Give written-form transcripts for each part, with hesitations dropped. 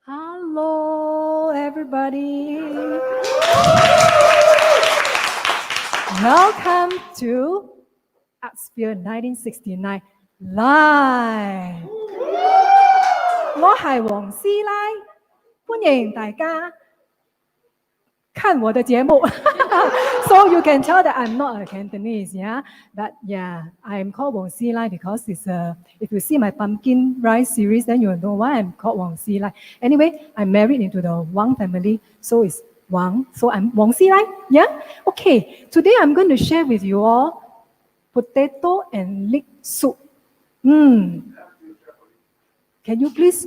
Hello, everybody. Welcome to Artsphere 1969 Live. 我係黃師奶，歡迎大家看我的節目。So you can tell that I'm not a Cantonese, yeah. But yeah, I'm called Wong SiLai because it's if you see my pumpkin rice series, then you'll know why I'm called Wong SiLai. Anyway, I'm married into the Wang family, so it's Wang. So I'm Wong SiLai, yeah. Okay, today I'm going to share with you all potato and leek soup. Can you please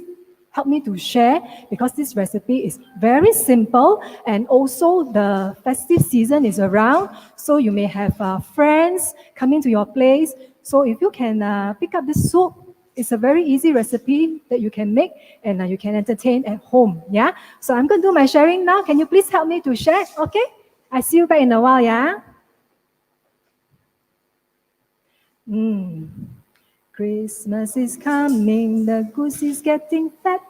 help me to share, because this recipe is very simple and also the festive season is around, so you may have friends coming to your place. So if you can pick up this soup, it's a very easy recipe that you can make and you can entertain at home. Yeah. So I'm going to do my sharing now. Can you please help me to share? Okay. I see you back in a while. Yeah. Christmas is coming, the goose is getting fat.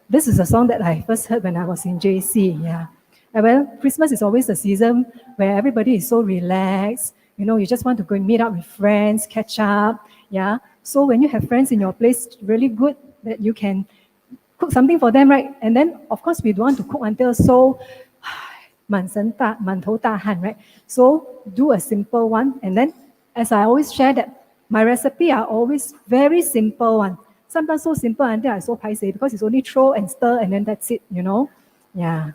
This is a song that I first heard when I was in JC. Yeah. Well, Christmas is always a season where everybody is so relaxed. You know, you just want to go and meet up with friends, catch up. Yeah. So when you have friends in your place, it's really good that you can cook something for them, right? And then, of course, we don't want to cook until so 满头大汗, right? So do a simple one, and then as I always share that my recipe are always very simple one. Sometimes so simple until I so paiseh because it's only throw and stir and then that's it, you know. Yeah.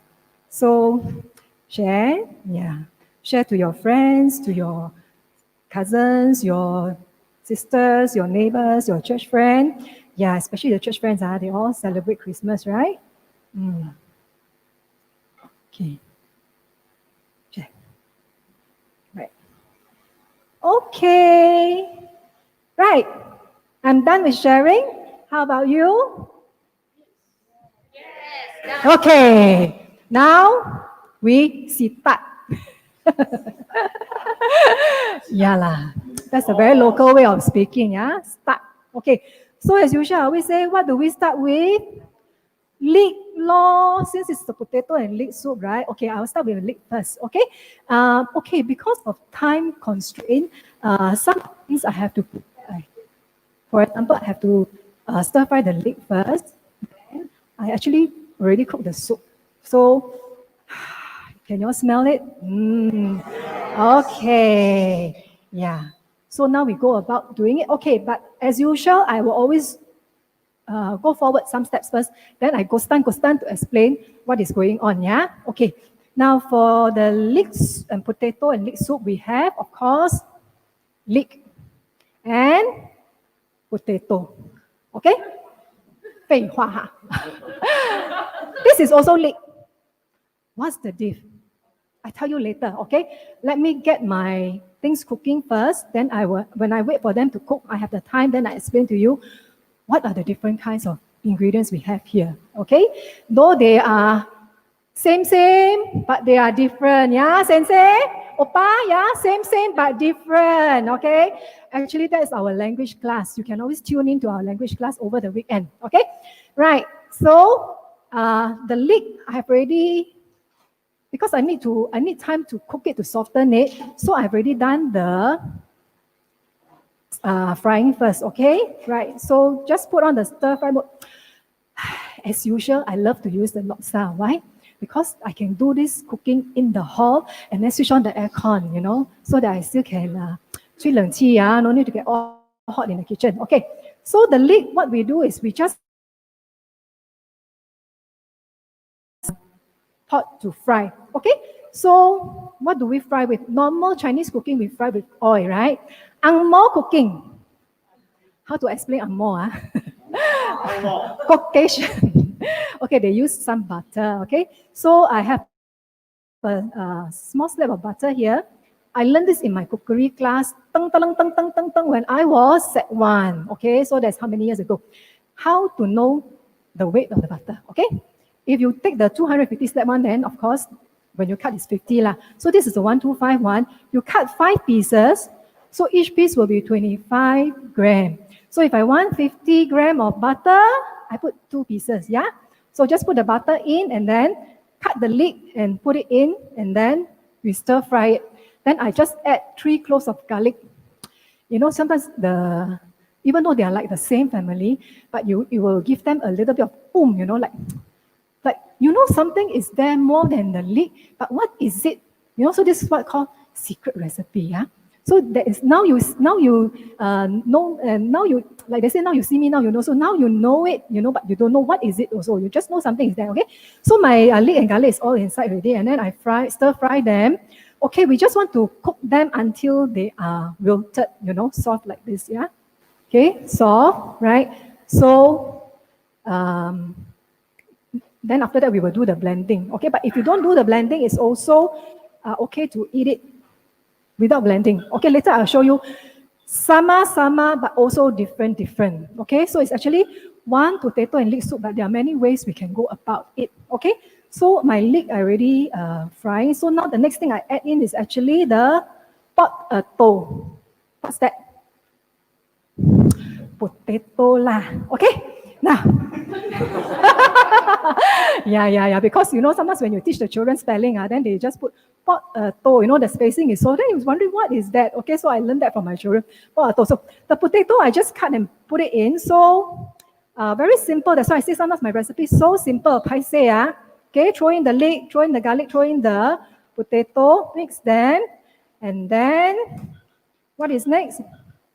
So share, yeah. Share to your friends, to your cousins, your sisters, your neighbors, your church friend. Yeah, especially the church friends, they all celebrate Christmas, right? Okay. Share. Right. Okay. Right. I'm done with sharing. How about you? Yes. Okay. Now we start. Yeah lah. That's a very local way of speaking. Yeah. Start. Okay. So as usual, I always say, what do we start with? Leek law, since it's the potato and leek soup, right? Okay, I'll start with leek first, okay? Okay, because of time constraint, some things I have to, for example, I have to stir fry the leek first. Then I actually already cooked the soup. So, can you all smell it? Okay, yeah. So now we go about doing it. Okay, but as usual, I will always go forward some steps first, then I go stand to explain what is going on, yeah? Okay, now for the leeks and potato and leek soup, we have, of course, leek and potato, okay? 废话哈. This is also leek. What's the diff? I tell you later, okay? Let me get my things cooking first, then when I wait for them to cook, I have the time, then I explain to you what are the different kinds of ingredients we have here, okay? Though they are same, but they are different, yeah? Sensei? Oppa, yeah? Same, but different, okay? Actually, that is our language class. You can always tune into our language class over the weekend, okay? Right, so the leek, I have already, because I need time to cook it, to soften it, so I've already done the frying first, okay? Right, so just put on the stir fry mode. As usual, I love to use the lobster. Why? Because I can do this cooking in the hall and then switch on the aircon, you know, so that I still can吹冷气, no need to get all hot in the kitchen. Okay, so the leek, what we do is we just pot to fry, okay? So what do we fry with? Normal Chinese cooking, we fry with oil, right? Ang Mo cooking. How to explain Ang Mo? Caucasian. Okay, they use some butter, okay? So I have a small slab of butter here. I learned this in my cookery class when I was Set 1, okay? So that's how many years ago. How to know the weight of the butter, okay? If you take the 250 slab one, then of course, when you cut it's 50 lah. So this is the 125 one. You cut 5 pieces, so each piece will be 25 grams. So if I want 50 grams of butter, I put 2 pieces, yeah? So just put the butter in and then cut the leek and put it in and then we stir fry it. Then I just add 3 cloves of garlic. You know, sometimes even though they are like the same family, but you will give them a little bit of you know, like you know something is there more than the leek, but what is it? You know, so this is what called secret recipe, yeah? So that is now you know, and now you, like they say, now you see me, now you know. So now you know it, you know, but you don't know what is it also. You just know something is there, okay? So my leek and garlic is all inside already, and then I stir fry them. Okay, we just want to cook them until they are wilted, you know, soft like this, yeah? Okay, soft, right? So, then after that, we will do the blending, okay? But if you don't do the blending, it's also okay to eat it without blending. Okay, later I'll show you sama, but also different. Okay, so it's actually one potato and leek soup, but there are many ways we can go about it. Okay, so my leek I already frying. So now the next thing I add in is actually the potato. What's that? Potato lah. Okay, now. yeah, because you know sometimes when you teach the children spelling, then they just put potato, you know, the spacing is so, then you was wondering what is that? Okay, so I learned that from my children. Potato. So the potato I just cut and put it in. So very simple. That's why I say sometimes my recipe is so simple. Paise, okay, throw in the leek, throw in the garlic, throw in the potato, mix them, and then what is next?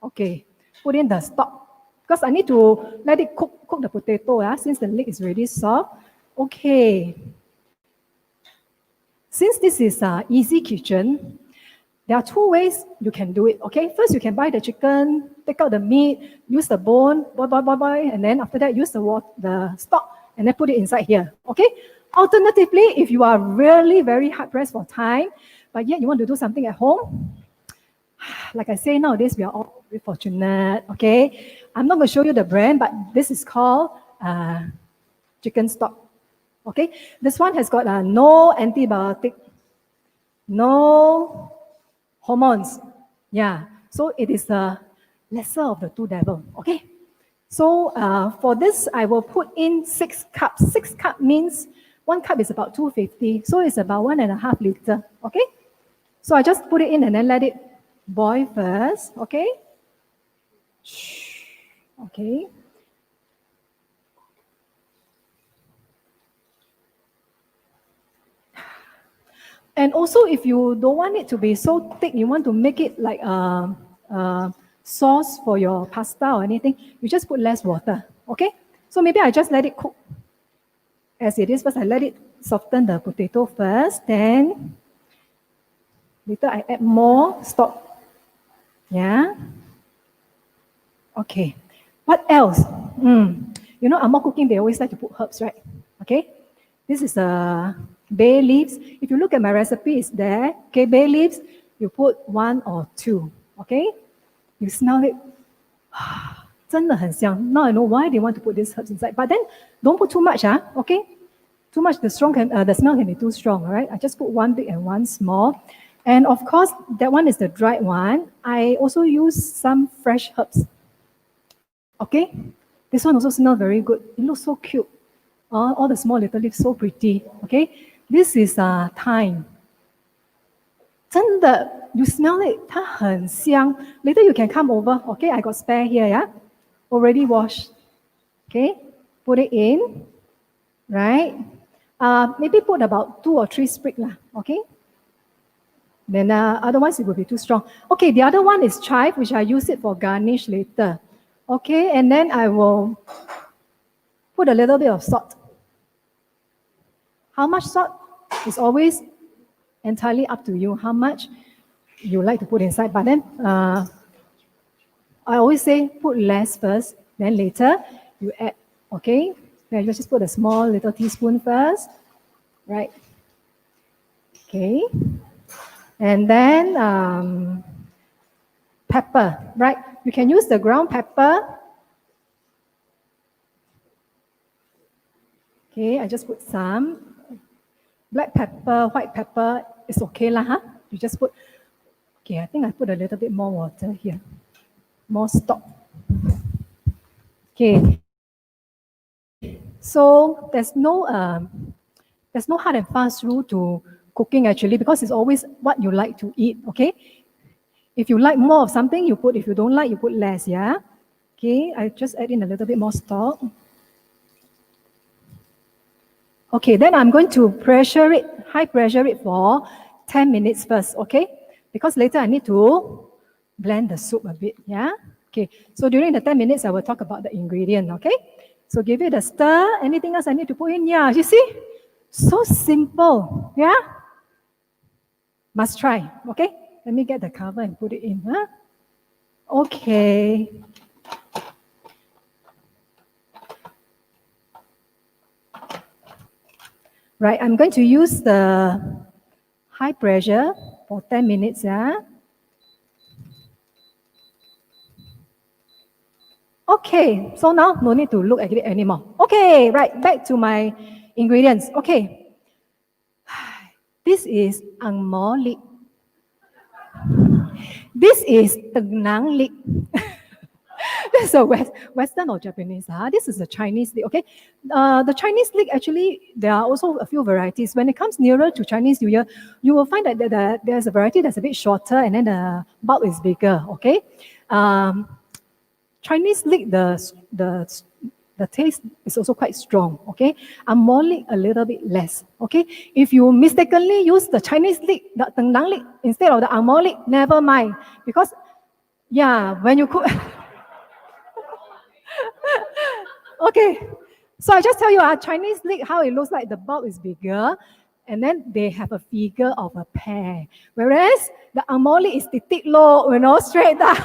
Okay, put in the stock. Because I need to let it cook the potato, since the leek is already soft. Okay. Since this is easy kitchen, there are 2 ways you can do it. Okay, first you can buy the chicken, take out the meat, use the bone, boil, and then after that use the stock and then put it inside here. Okay. Alternatively, if you are really very hard pressed for time, but yet you want to do something at home, like I say, nowadays we are all very fortunate. Okay, I'm not going to show you the brand, but this is called chicken stock. Okay, this one has got no antibiotic, no hormones. Yeah, so it is the lesser of the 2 devils. Okay, so for this I will put in 6 cups. 6 cup means 1 cup is about 250, so it's about 1.5 liter. Okay, so I just put it in and then let it boil first. Okay. Okay. And also, if you don't want it to be so thick, you want to make it like a sauce for your pasta or anything, you just put less water. Okay. So maybe I just let it cook as it is first. I let it soften the potato first, then later I add more stock. Yeah. Okay. What else? You know, Amor cooking, they always like to put herbs, right? Okay. This is bay leaves. If you look at my recipe, it's there. Okay, bay leaves, you put 1 or 2. Okay. You smell it. 真的很香. Now I know why they want to put these herbs inside. But then don't put too much, okay? Too much, the smell can be too strong, all right? I just put 1 big and 1 small. And of course, that one is the dried one. I also use some fresh herbs. Okay, this one also smells very good. It looks so cute. All the small little leaves, so pretty. Okay, this is thyme. 真的, you smell it, 它很香. Later you can come over. Okay, I got spare here, yeah? Already washed. Okay, put it in. Right? Maybe put about 2 or 3 sprigs lah. Okay. Then otherwise it will be too strong. Okay, the other one is chive, which I use it for garnish later. Okay, and then I will put a little bit of salt. How much salt is always entirely up to you, how much you like to put inside. But then I always say put less first, then later you add. Okay, then you just put a small little teaspoon first, right? Okay. And then pepper, right? You can use the ground pepper. Okay, I just put some. Black pepper, white pepper, it's okay lah, huh? You just put, okay, I think I put a little bit more water here. More stock. Okay. So there's no hard and fast rule to cooking actually, because it's always what you like to eat, okay? If you like more of something, you put. If you don't like, you put less, yeah? Okay, I just add in a little bit more stock. Okay, then I'm going to high pressure it for 10 minutes first, okay? Because later I need to blend the soup a bit, yeah? Okay, so during the 10 minutes, I will talk about the ingredient, okay? So give it a stir. Anything else I need to put in? Yeah, you see? So simple, yeah? Must try, okay? Let me get the cover and put it in, huh? Okay. Right, I'm going to use the high pressure for 10 minutes, yeah? Okay, so now no need to look at it anymore. Okay, right, back to my ingredients. Okay, this is ang mo leek. This is Tenang leek. This is a Western or Japanese. This is the Chinese leek, okay? The Chinese leek, actually, there are also a few varieties. When it comes nearer to Chinese New Year, you will find that there's a variety that's a bit shorter and then the bulb is bigger, okay? Chinese leek, the taste is also quite strong, okay? Ang mo leek, a little bit less, okay? If you mistakenly use the Chinese leek, the Tenang leek, instead of the ang mo leek, never mind. Because, yeah, when you cook... Okay, so I just tell you, Chinese leek, how it looks like, the bulb is bigger, and then they have a figure of a pear. Whereas the ang mo leek is titik low, straight down.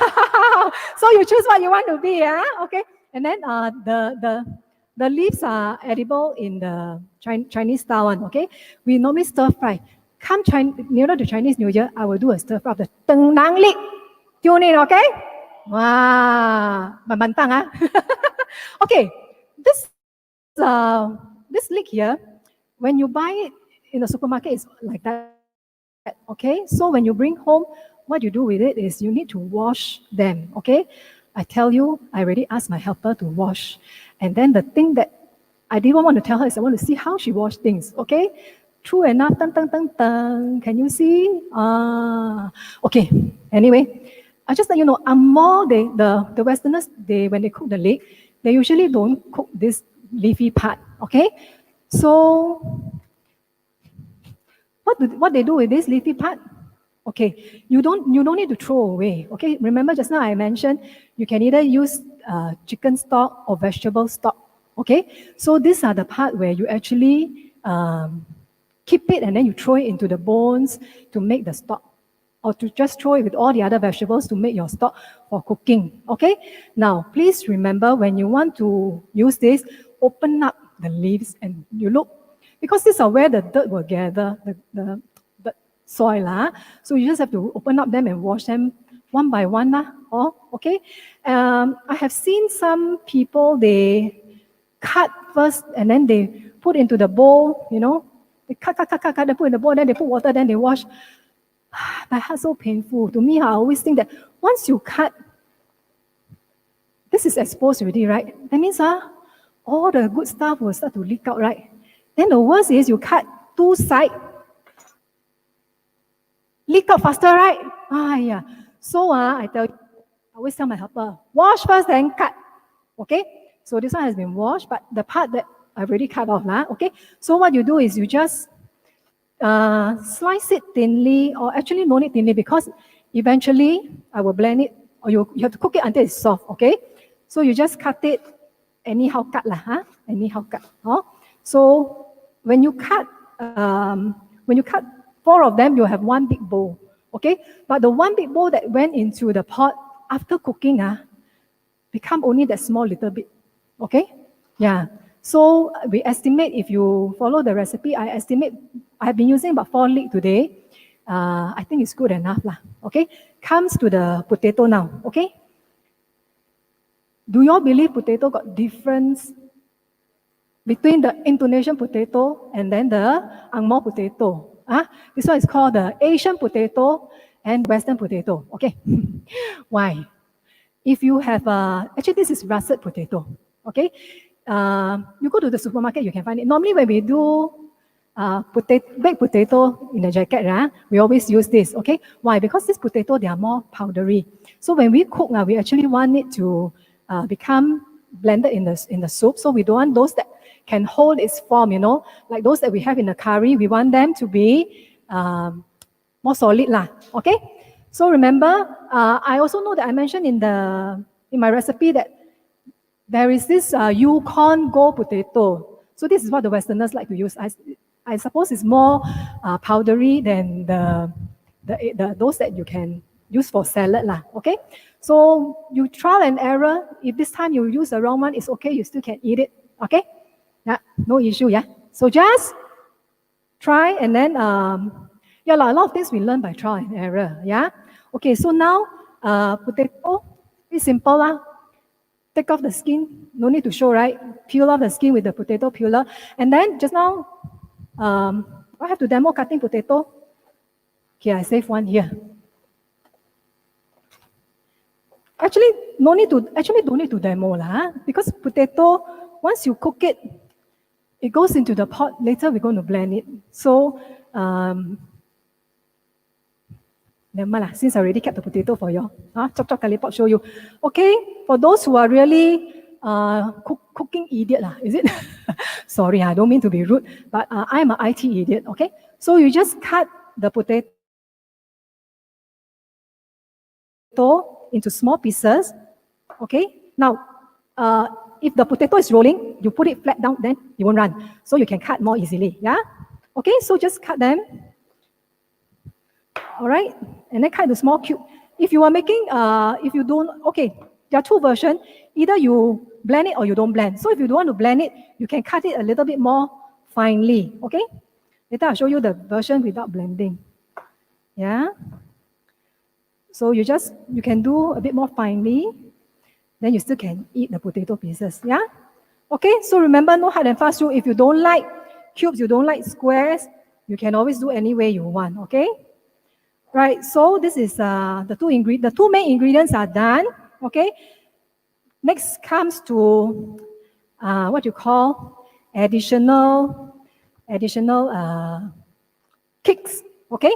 So you choose what you want to be, yeah? Okay. And then the leaves are edible in the Chinese style one, okay? We normally stir fry. Come nearer to Chinese New Year, I will do a stir fry of the Tenang leek. Tune in, okay? Wow, bantang, Okay, this leek here, when you buy it in the supermarket, it's like that. Okay, so when you bring home, what you do with it is you need to wash them. Okay, I tell you, I already asked my helper to wash, and then the thing that I didn't want to tell her is I want to see how she washed things. Okay, true enough, can you see? Okay. Anyway, I just let you know, the Westerners, when they cook the leek, they usually don't cook this leafy part. Okay, so what they do with this leafy part? Okay, you don't need to throw away. Okay, remember just now I mentioned you can either use chicken stock or vegetable stock. Okay, so these are the part where you actually keep it and then you throw it into the bones to make the stock, or to just throw it with all the other vegetables to make your stock for cooking. Okay, now please remember, when you want to use this, open up the leaves and you look, because these are where the dirt will gather, the soil. So you just have to open up them and wash them one by one. Okay. I have seen some people, they cut first and then they put into the bowl, they cut, they put in the bowl, then they put water, then they wash. My heart's so painful. To me, I always think that once you cut, this is exposed already, right? That means all the good stuff will start to leak out, right? Then the worst is you cut two sides, leak out faster, right? Yeah. So I tell you, I always tell my helper, wash first, then cut. Okay? So this one has been washed, but the part that I've already cut off, okay? So what you do is you just slice it thinly, or actually no need thinly, because eventually I will blend it, or you have to cook it until it's soft, okay? So you just cut it anyhow cut anyhow cut. So when you cut 4 of them, you have one big bowl, okay? But the one big bowl that went into the pot after cooking become only that small little bit, okay? Yeah. So we estimate, if you follow the recipe, I have been using about 4 leek today. I think it's good enough, okay? Comes to the potato now, okay? Do you all believe potato got difference between the Indonesian potato and then the Ang Mo potato? This one is called the Asian potato and Western potato, okay? Why? If you have, actually this is russet potato, okay? you go to the supermarket, you can find it. Normally when we do baked potato in the jacket, we always use this, okay? Why? Because this potato, they are more powdery. So when we cook, we actually want it to become blended in the soup. So we don't want those that can hold its form, you know, like those that we have in the curry. We want them to be more solid, okay? So remember, I also know that I mentioned in my recipe that there is this Yukon Gold potato. So this is what the Westerners like to use. I suppose it's more powdery than those that you can use for salad, okay? So you trial and error. If this time you use the wrong one, it's okay. You still can eat it, okay? Yeah, no issue, yeah? So just try and then, a lot of things we learn by trial and error, yeah? Okay, so now, potato, it's simple, take off the skin, no need to show, right? Peel off the skin with the potato peeler. And then just now, I have to demo cutting potato. Okay, I save one here. Actually, don't need to demo because potato, once you cook it, it goes into the pot. Later, we're going to blend it. So, never mind, since I already kept the potato for you. Chop chop kalipop show you. Okay, for those who are really cooking idiot, is it? Sorry, I don't mean to be rude, but I'm an IT idiot, okay? So you just cut the potato into small pieces, okay? Now, if the potato is rolling, you put it flat down, then it won't run. So you can cut more easily, yeah? Okay, so just cut them. All right, and then cut into small cube. If you are making, if you don't, okay, there are two versions. Either you blend it or you don't blend. So if you don't want to blend it, you can cut it a little bit more finely, okay? Later I'll show you the version without blending. Yeah? So you can do a bit more finely, then you still can eat the potato pieces, yeah? Okay, so remember, no hard and fast rule. If you don't like cubes, you don't like squares, you can always do any way you want, okay? Right, so this is the two main ingredients are done, okay? Next comes to what you call additional kicks, okay?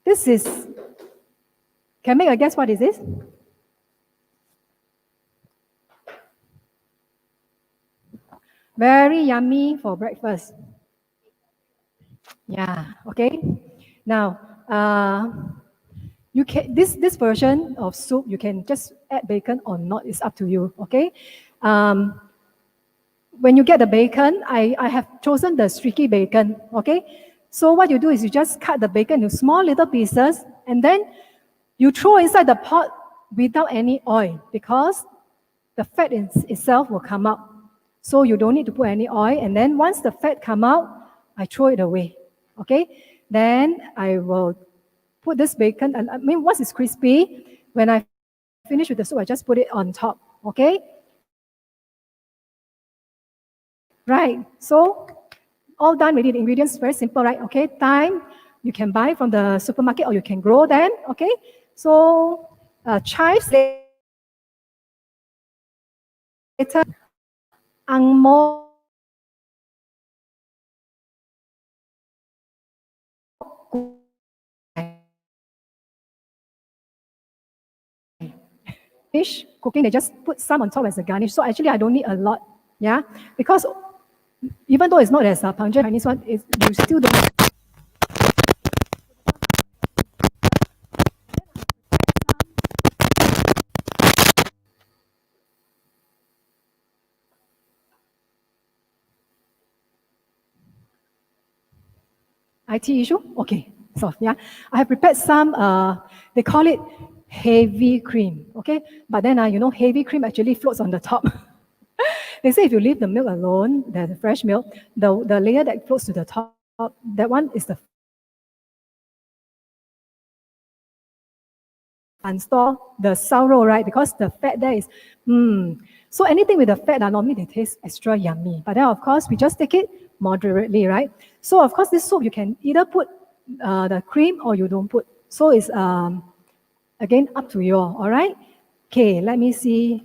This is, can make a guess what is this? Very yummy for breakfast. Yeah, okay. Now, you can this version of soup, you can just add bacon or not, it's up to you, okay? When you get the bacon, I have chosen the streaky bacon, okay? So what you do is you just cut the bacon into small little pieces and then you throw inside the pot without any oil because the fat itself will come out. So you don't need to put any oil. And then once the fat come out, I throw it away, okay? Then I will put this bacon, and I mean, once it's crispy, when I finish with the soup, I just put it on top, okay? Right, so all done already. The ingredients very simple, right? Okay, thyme, you can buy from the supermarket or you can grow them, okay? So chives later, angmo fish cooking, they just put some on top as a garnish. So actually, I don't need a lot, yeah, because even though it's not as a pungent Chinese one, you still don't. IT issue? Okay, so yeah, I have prepared some, they call it heavy cream, okay? But then, you know, heavy cream actually floats on the top. They say if you leave the milk alone, the fresh milk, the layer that floats to the top, that one is the unstore the sourdough, right? Because the fat there is, So anything with the fat, normally they taste extra yummy. But then, of course, we just take it moderately, right? So, of course, this soup, you can either put the cream or you don't put. So it's, again, up to you all right? Okay, let me see.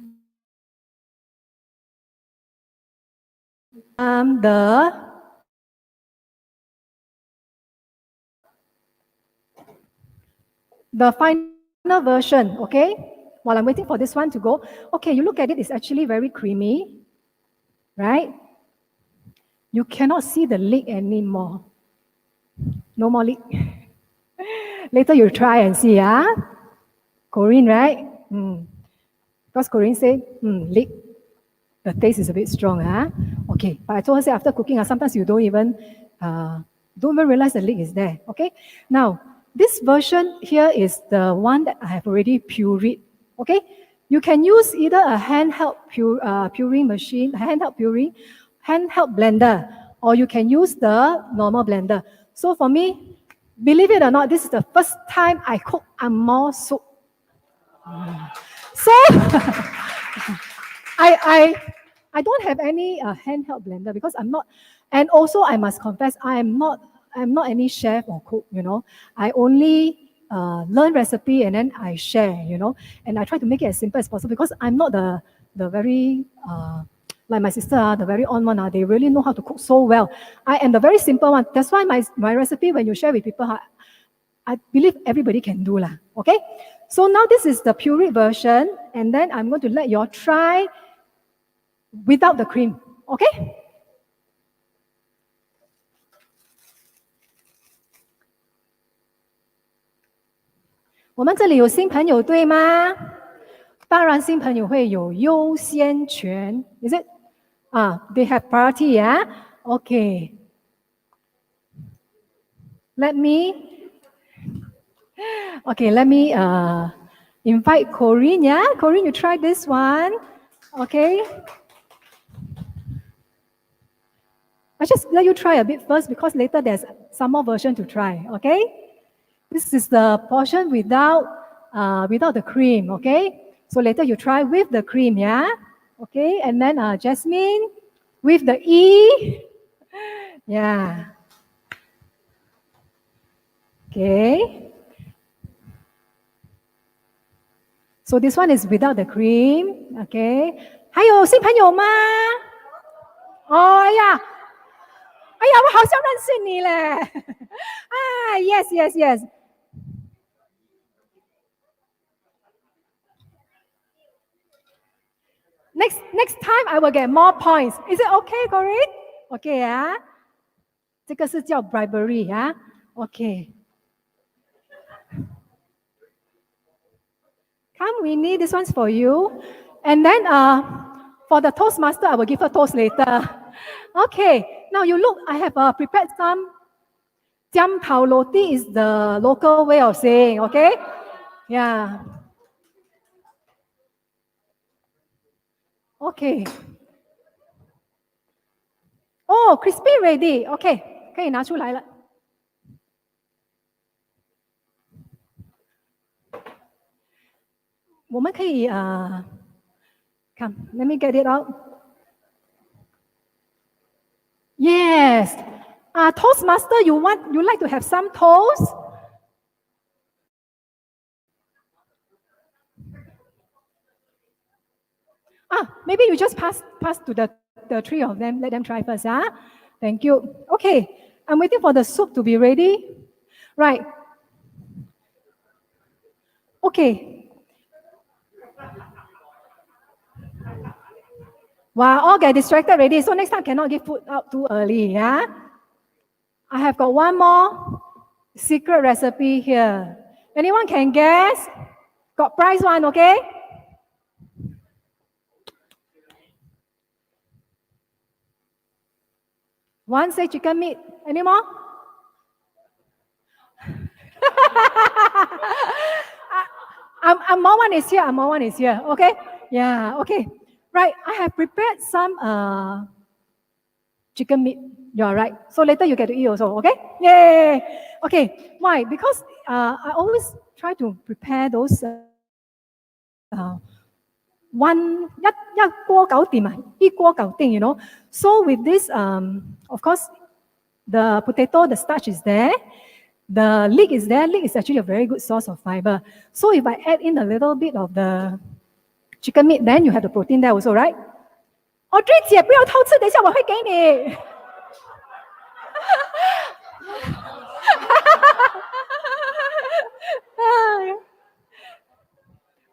the final version, okay? While I'm waiting for this one to go, okay, you look at it, it's actually very creamy, right? You cannot see the leek anymore. No more leek. Later you try and see, Corinne, right? Because Corinne said, leek, the taste is a bit strong, Okay, but I told her, say, after cooking, sometimes you don't even realize the leek is there, okay? Now, this version here is the one that I have already pureed, okay? You can use either a handheld pureeing machine, handheld blender, or you can use the normal blender. So for me, believe it or not, this is the first time I cook angmoh soup. So I don't have any handheld blender because I'm not, and also I must confess I'm not any chef or cook. I only learn recipe and then I share. And I try to make it as simple as possible because I'm not the very like my sister, the very on one. They really know how to cook so well. I am the very simple one. That's why my recipe, when you share with people, I believe everybody can do lah. Okay. So now this is the puree version, and then I'm going to let you all try without the cream, okay? 我们这里有新朋友对吗？当然新朋友会有优先权 ，is it? They have priority, yeah? Okay. Let me invite Corinne, yeah? Corinne, you try this one, okay? I just let you try a bit first because later there's some more version to try, okay? This is the portion without the cream, okay? So later you try with the cream, yeah? Okay, and then Jasmine with the E. Yeah. Okay. So this one is without the cream, okay? 还有新朋友吗？哎呀，我好像认识你嘞。Yes. Next time I will get more points. Is it okay, Corinne? Okay, 这个是叫 bribery, Okay. Come, Winnie, this one's for you. And then for the Toastmaster, I will give her toast later. Okay, now you look, I have prepared some Jiam Pao Roti is the local way of saying, okay? Yeah. Okay. Oh, crispy ready. Okay, 可以拿出来了。我们可以come, let me get it out. Yes. Toastmaster, you like to have some toast? Maybe you just pass to the three of them. Let them try first. Thank you. Okay, I'm waiting for the soup to be ready. Right. Okay. Wow, all get distracted already. So next time cannot give food out too early. I have got one more secret recipe here. Anyone can guess? Got prize one, okay? One say chicken meat. Any more? More one is here. Okay? Yeah, okay. Right, I have prepared some chicken meat. You're right. So later you get to eat also, okay? Yay! Okay, why? Because I always try to prepare those one 一鍋搞掂啊，一鍋搞定, So with this, of course, the potato, the starch is there. The leek is there. Leek is actually a very good source of fiber. So if I add in a little bit of the chicken meat, then you have the protein there also, right? Audrey 姐，不要偷吃，等一下我会给你。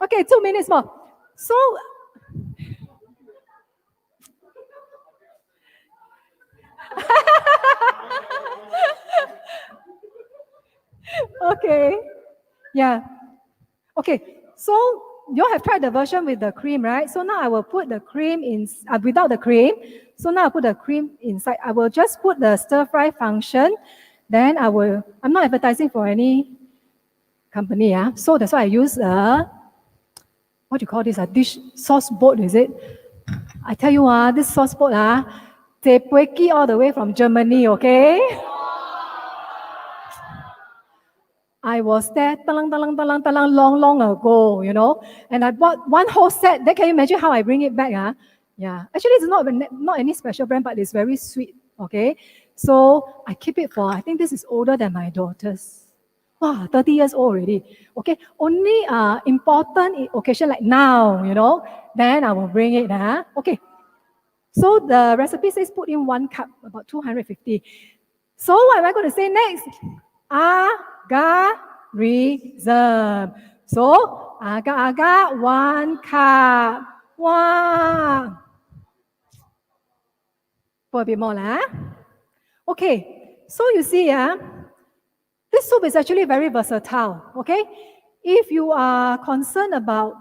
Okay, 2 minutes more. So, okay, yeah. Okay, so you all have tried the version with the cream, right? So now I will put the cream in without the cream. So now I put the cream inside. I will just put the stir fry function. Then I'm not advertising for any company, yeah. So that's why I use what do you call this? A dish sauce boat, is it? I tell you, this sauce boat, they breaky all the way from Germany, okay? I was there long ago, you know, and I bought one whole set. Then can you imagine how I bring it back? Yeah, actually it's not any special brand, but it's very sweet, okay? So I keep it for, I think this is older than my daughter's. Wow, 30 years old already. Okay, only important occasion like now, you know, then I will bring it. Okay, so the recipe says put in 1 cup, about 250. So what am I going to say next? Agarism. So agar 1 cup. Wow. Put a bit more lah. Okay, so you see, this soup is actually very versatile, okay? If you are concerned about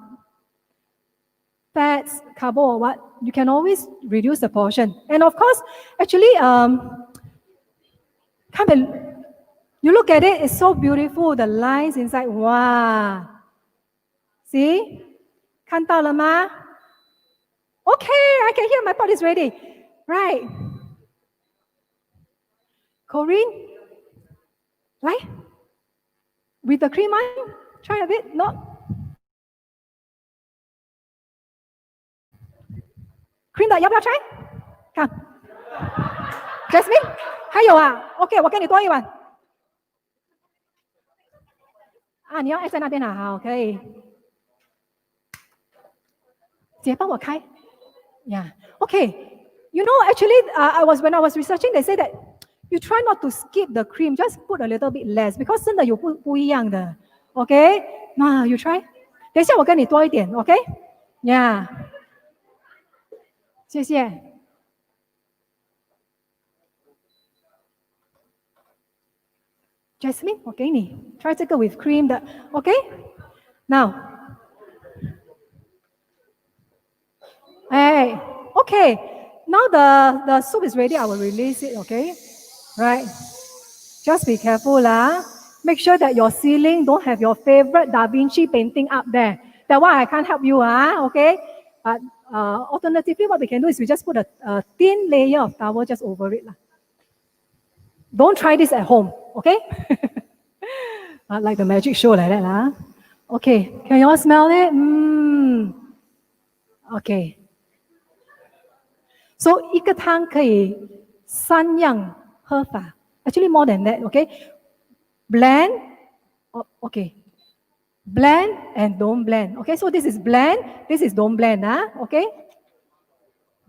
fats, carbo or what, you can always reduce the portion. And of course, actually, come and you look at it, it's so beautiful, the lines inside. Wow. See? 看到了吗? Okay, I can hear my pot is ready. Right. Corinne? Right? With the cream on? Try a bit? No? Cream 的要不要 try? Come. Jasmine? 还有啊 ？OK， 我给你多一碗。啊，你要按在那边啊？好，可以。姐帮我开。Yeah. Okay. You know, actually, when I was researching, they say that you try not to skip the cream, just put a little bit less because 真的有不一样的。OK， 那 you try。等一下我跟你多一点。OK。Yeah。谢谢。Jasmine， 我给你 try 这个 with cream 的 ，OK？Now， OK，now the soup is ready. I will release it. OK，right？ Just be careful lah. Make sure that your ceiling don't have your favorite Da Vinci painting up there. That one I can't help you. OK，but alternatively, what we can do is we just put a thin layer of towel just over it lah. Don't try this at home, okay? Like the magic show like that, lah. Okay, can you all smell it? Okay. So 一个汤可以3样喝法 Actually more than that, okay? Blend, okay. Blend and don't blend. Okay, so this is blend, this is don't blend, okay?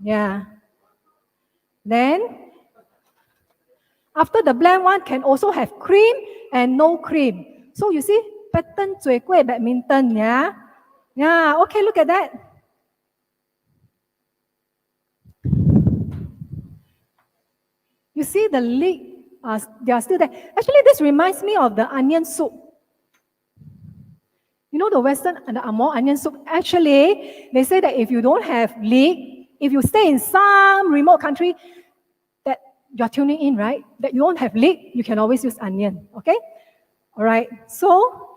Yeah. Then after the blend one can also have cream and no cream. So you see, pattern 最贵 badminton, yeah? Yeah, okay, look at that. You see the leek, they are still there. Actually, this reminds me of the onion soup. You know the Western and the Amor onion soup? Actually, they say that if you don't have leek, if you stay in some remote country, that you're tuning in, right? That you don't have leek, you can always use onion, okay? All right, so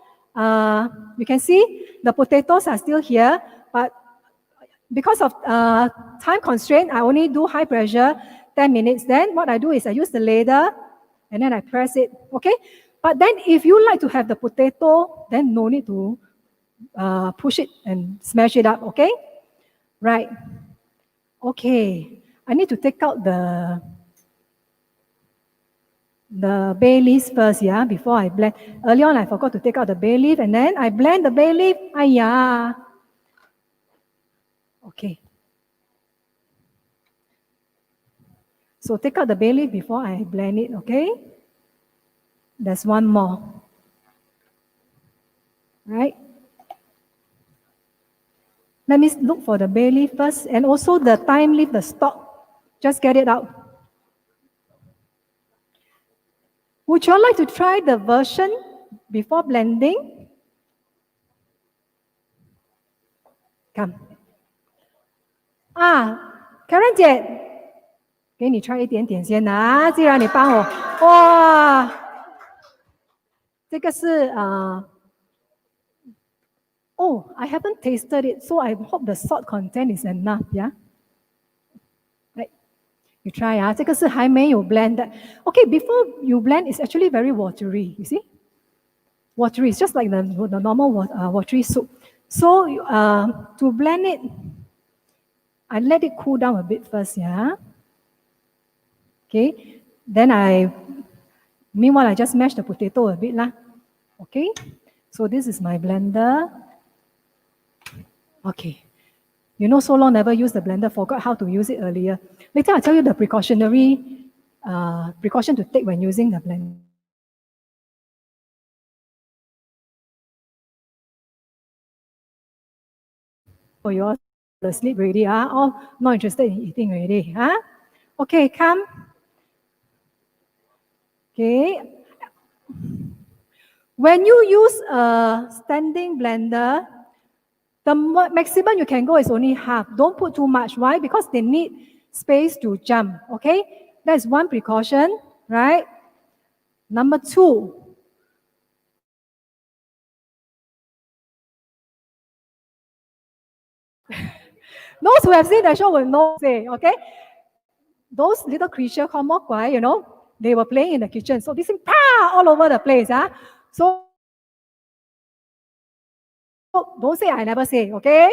you can see the potatoes are still here, but because of time constraint, I only do high pressure 10 minutes. Then what I do is I use the ladle and then I press it, okay? But then if you like to have the potato, then no need to push it and smash it up, okay? Right. Okay, I need to take out the bay leaves first, yeah, before I blend. Earlier on, I forgot to take out the bay leaf and then I blend the bay leaf. Ayah. Okay. So take out the bay leaf before I blend it, okay? There's one more. Right? Let me look for the bay leaf first, and also the thyme leaf, the stalk. Just get it out. Would you all like to try the version before blending? Come. Karen 姐，给你 try 一点点先啊，既然你帮我，哇，这个是Oh, I haven't tasted it, so I hope the salt content is enough, yeah? Right. You try, 这个是还没有 blend 的。Okay, before you blend, it's actually very watery, you see? Watery, it's just like the normal watery soup. So to blend it, I let it cool down a bit first, yeah? Okay, then meanwhile, I just mash the potato a bit, lah. Okay, so this is my blender. Okay, you know, so long never use the blender, forgot how to use it earlier. Later I'll tell you the precaution to take when using the blender. For you all asleep already, all not interested in eating already, Okay, come. Okay. When you use a standing blender, the maximum you can go is only half. Don't put too much. Why? Because they need space to jump. Okay? That's one precaution, right? Number 2. Those who have seen the show will know, okay? Those little creatures called mokwai, you know, they were playing in the kitchen. So this thing, all over the place. So don't say I never say, okay?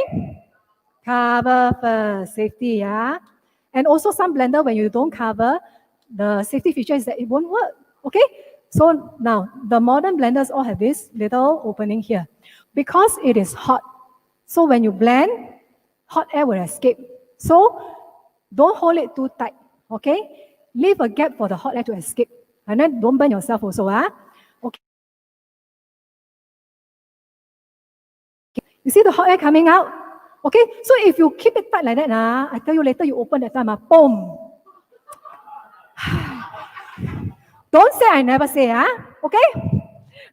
Cover first, safety, And also some blender, when you don't cover, the safety feature is that it won't work, okay? So now, the modern blenders all have this little opening here. Because it is hot, so when you blend, hot air will escape. So don't hold it too tight, okay? Leave a gap for the hot air to escape. And then don't burn yourself also, Okay. You see the hot air coming out? Okay, so if you keep it tight like that, I tell you later, you open that time, boom. Don't say I never say, okay?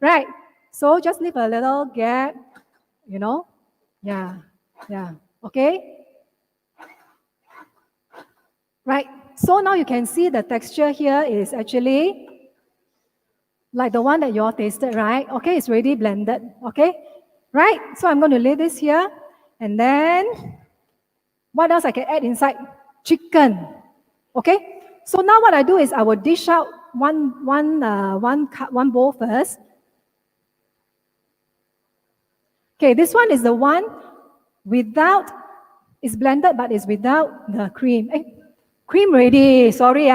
Right, so just leave a little gap, you know? Yeah, okay? Right, so now you can see the texture here is actually like the one that you all tasted, right? Okay, it's already blended, okay? Right, so I'm going to lay this here. And then, what else I can add inside? Chicken. Okay? So now what I do is I will dish out one bowl first. Okay, this one is the one without, it's blended but it's without the cream. Cream ready. Sorry,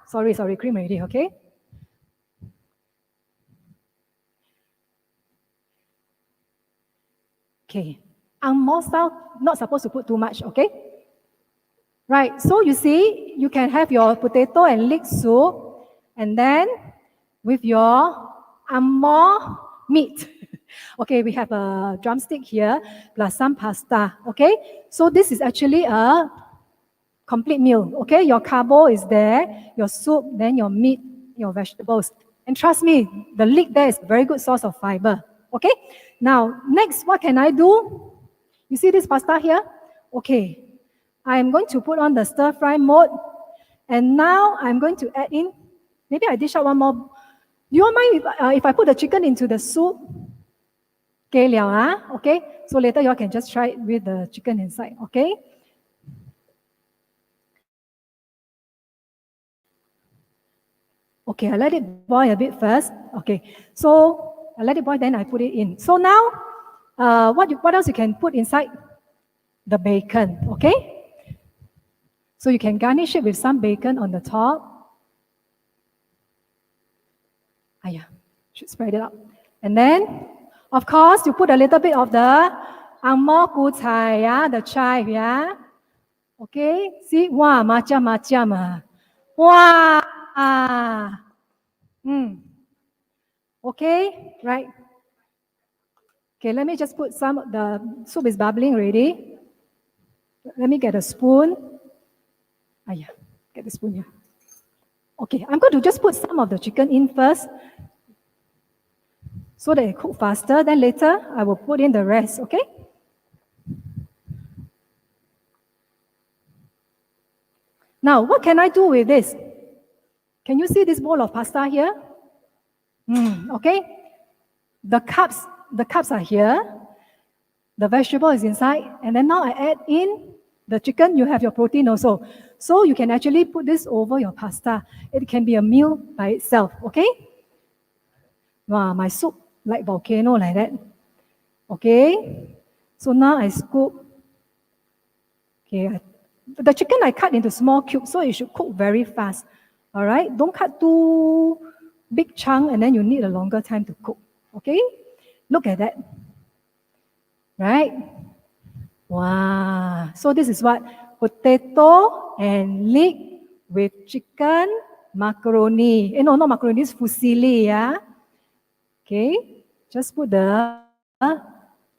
Sorry, cream ready, okay? Okay. Angmo style, not supposed to put too much, okay? Right, so you see, you can have your potato and leek soup, and then with your Angmo meat. Okay, we have a drumstick here, plus some pasta, okay? So this is actually a complete meal, okay? Your carbo is there, your soup, then your meat, your vegetables. And trust me, the leek there is a very good source of fiber, okay? Now, next, what can I do? You see this pasta here? Okay, I'm going to put on the stir fry mode. And now I'm going to add in, maybe I dish out one more. Do you mind if I put the chicken into the soup? Okay, okay? So later you all can just try it with the chicken inside, okay? Okay, I let it boil a bit first. Okay, so I let it boil, then I put it in. So now, what else you can put inside? The bacon, okay? So you can garnish it with some bacon on the top. Should spread it out. And then, of course, you put a little bit of the Angmo gu cai, the chive, Okay? See, wow, macam. Wow. Okay, right. Okay, let me just put some, the soup is bubbling already. Let me get a spoon. Ah, yeah, get the spoon here. Okay, I'm going to just put some of the chicken in first so that it cook faster. Then later, I will put in the rest, okay? Now, what can I do with this? Can you see this bowl of pasta here? Okay. The cups are here. The vegetable is inside. And then now I add in the chicken. You have your protein also. So you can actually put this over your pasta. It can be a meal by itself, okay? Wow, my soup like volcano like that. Okay. So now I scoop. Okay. The chicken I cut into small cubes, so it should cook very fast. All right. Don't cut too big chunk, and then you need a longer time to cook. Okay. Look at that. Right. Wow. So this is what? Potato and leek with chicken macaroni. No, not macaroni. It's fusilli. Yeah. Okay. Just put the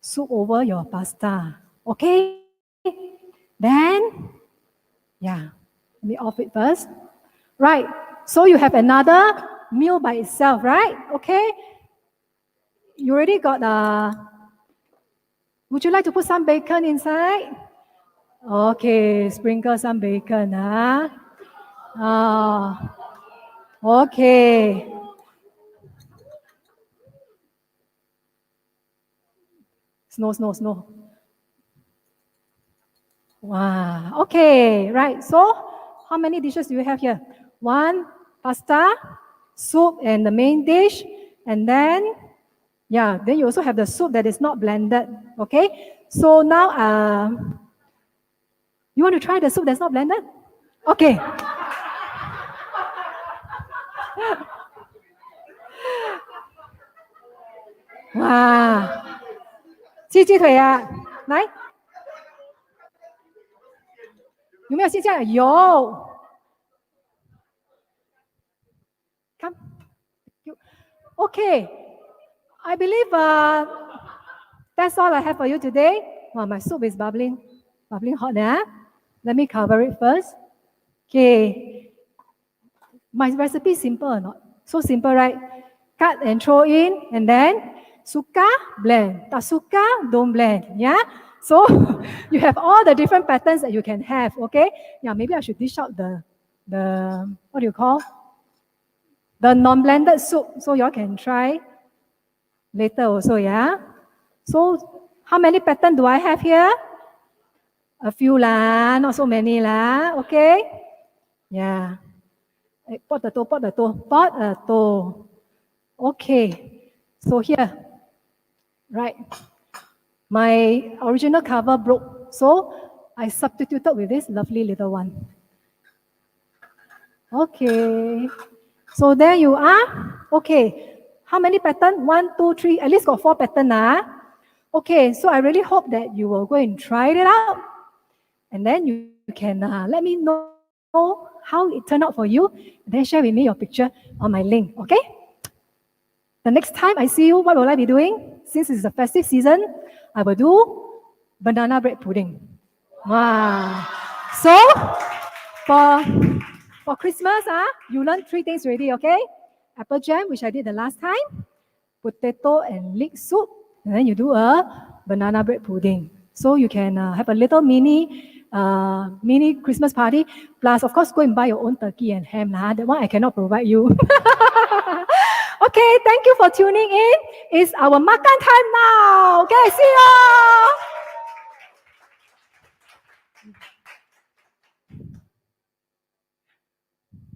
soup over your pasta. Okay. Then, yeah, let me off it first. Right, so you have another meal by itself, right? Okay. You already got would you like to put some bacon inside? Okay, sprinkle some bacon, huh? Okay. Snow. Wow, okay, right. So, how many dishes do you have here? One, pasta, soup, and the main dish. And then, yeah, then you also have the soup that is not blended, okay? So now, you want to try the soup that's not blended? Okay. Wow. 鸡腿啊，来。有没有新鲜的？有。Come. Okay. I believe that's all I have for you today. Wow, my soup is bubbling hot now. Let me cover it first. Okay. My recipe is simple or not? So simple, right? Cut and throw in, and then suka, blend. Tak suka, don't blend. Yeah? So you have all the different patterns that you can have, okay? Yeah, maybe I should dish out the what do you call? The non-blended soup, so y'all can try later also, yeah? So how many patterns do I have here? A few lah, not so many lah, okay? Yeah. Pot the toe. Okay. So here, right? My original cover broke, so I substituted with this lovely little one. Okay. So there you are. Okay. How many patterns? 1, 2, 3. At least got 4 patterns. Okay. So I really hope that you will go and try it out. And then you can let me know how it turned out for you. And then share with me your picture on my link. Okay? The next time I see you, what will I be doing? Since it's the festive season, I will do banana bread pudding. Wow. So, for Christmas, you learned 3 things already, okay? Apple jam, which I did the last time, potato and leek soup, and then you do a banana bread pudding. So you can have a little mini Christmas party. Plus, of course, go and buy your own turkey and ham. That one I cannot provide you. Okay, thank you for tuning in. It's our makan time now. Okay, see you.